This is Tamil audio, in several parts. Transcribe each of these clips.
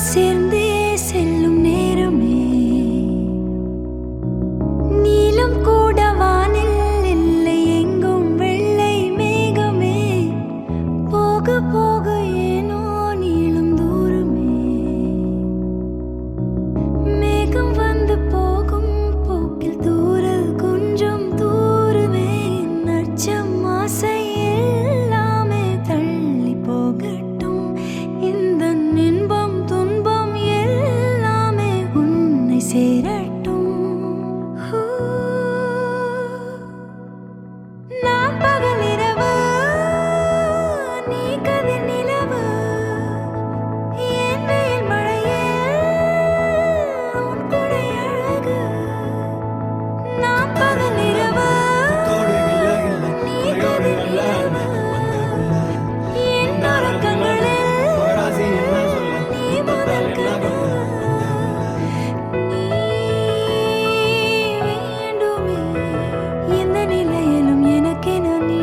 சேர்ந்தே செல்லும் நேரமே நீலம் கூட வானில் இல்லை எங்கும் வெள்ளை மேகமே போக போக ஏனோ நீளும் தூரமே மேகம் வந்து போகும் போக்கில் தூரல் கொஞ்சம் தூரமே நச்சம் ஆசை எல்லாமே தள்ளி போகட்டும் இந்த இன்பம் துன்பம் எல்லாமே உன்னை சேரட்டும் நான் பகல் இரவு நீ கதிர் நிலவு என் வெயில் மழையே உன் கொடை அழகு நான் பகல் இரவு நீ கதிர் நிலவு என் உறக்கங்களில் நீ முதல் கனவு நீ வேண்டுமே எந்த நிலையிலும் எனக்கென நீ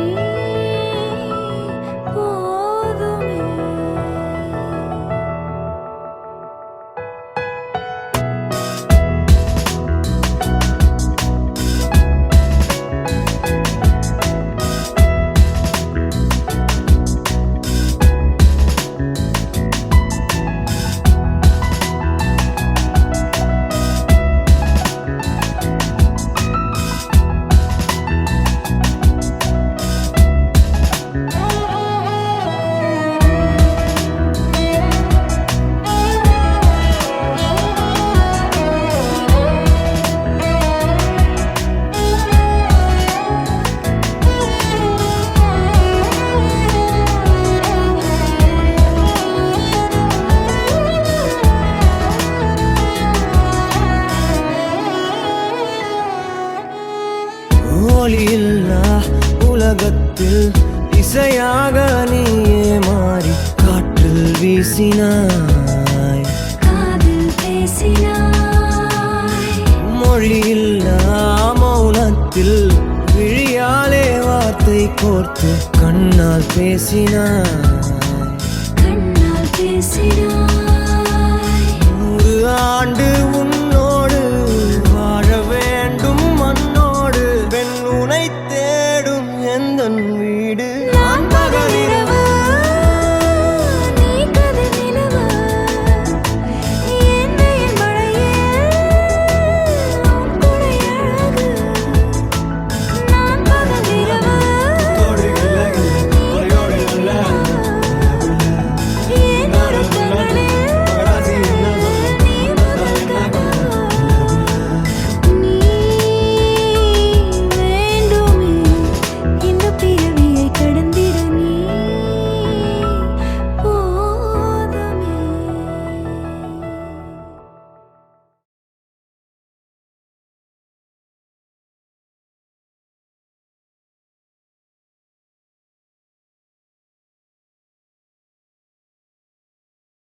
போதுமே ஒளியில்லா உலகத்தில் இசையாக நீயே மாறி காற்றில் வீசினாய் காதில் பேசினாய் மொழியில்லா மௌனத்தில் விழியாலே வார்த்தை கோர்த்து கண்ணால் பேசினாய் கண்ணால் பேசினாய்